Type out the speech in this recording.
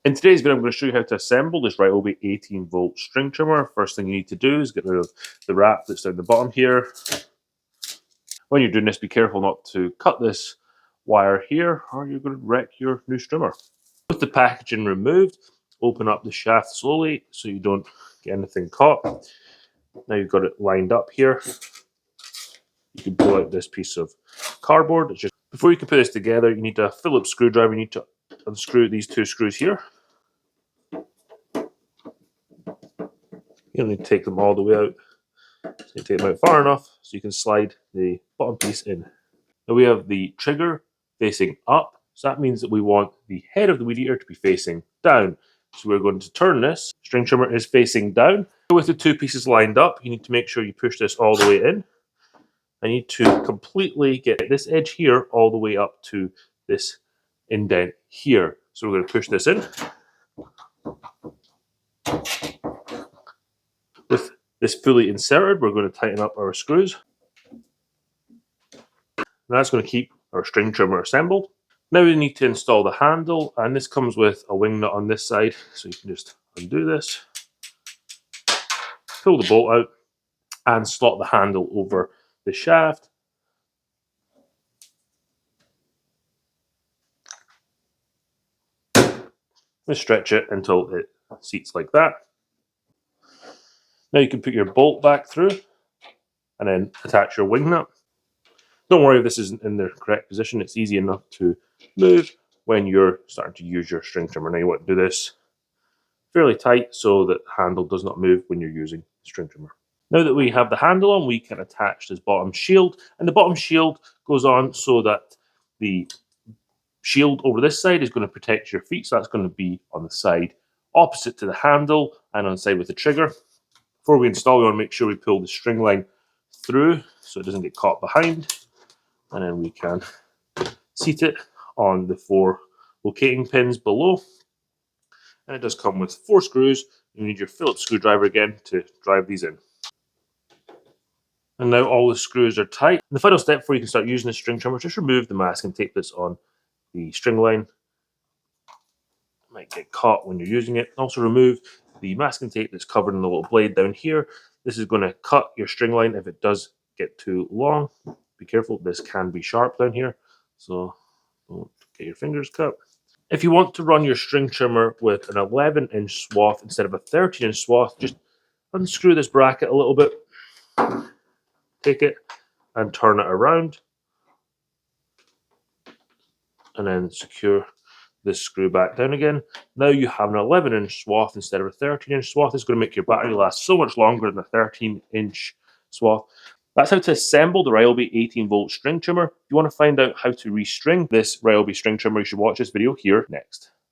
In today's video, I'm going to show you how to assemble this Ryobi 18V string trimmer. First thing you need to do is get rid of the wrap that's down the bottom here. When you're doing this, be careful not to cut this wire here or you're going to wreck your new trimmer. With the packaging removed, open up the shaft slowly so you don't get anything caught. Now you've got it lined up here. You can pull out this piece of cardboard. Before you can put this together, you need a Phillips screwdriver. You need to unscrew these two screws here. You don't need to take them all the way out. So you take them out far enough so you can slide the bottom piece in. Now we have the trigger facing up. So that means that we want the head of the weed eater to be facing down. So we're going to turn this. String trimmer is facing down. With the two pieces lined up, you need to make sure you push this all the way in. I need to completely get this edge here all the way up to this indent here. So we're going to push this in. With this fully inserted, we're going to tighten up our screws. And that's going to keep our string trimmer assembled. Now we need to install the handle, and this comes with a wing nut on this side. So you can just undo this, pull the bolt out, and slot the handle over the shaft. We stretch it until it seats like that. Now you can put your bolt back through and then attach your wing nut. Don't worry if this isn't in the correct position. It's easy enough to move when you're starting to use your string trimmer. Now you want to do this fairly tight so that the handle does not move when you're using the string trimmer. Now that we have the handle on, we can attach this bottom shield. And the bottom shield goes on so that the shield over this side is going to protect your feet. So that's going to be on the side opposite to the handle and on the side with the trigger. Before we install, we want to make sure we pull the string line through so it doesn't get caught behind. And then we can seat it on the 4 locating pins below. And it does come with 4 screws. You need your Phillips screwdriver again to drive these in. And now all the screws are tight. The final step before you can start using the string trimmer, just remove the masking tape that's on the string line. It might get caught when you're using it. Also remove the masking tape that's covered in the little blade down here. This is going to cut your string line if it does get too long. Be careful, this can be sharp down here, so don't get your fingers cut. If you want to run your string trimmer with an 11-inch swath instead of a 13-inch swath, just unscrew this bracket a little bit, take it and turn it around, and then secure this screw back down again. Now you have an 11-inch swath instead of a 13-inch swath. It's going to make your battery last so much longer than a 13-inch swath. That's how to assemble the Ryobi 18V string trimmer. If you want to find out how to restring this Ryobi string trimmer, you should watch this video here next.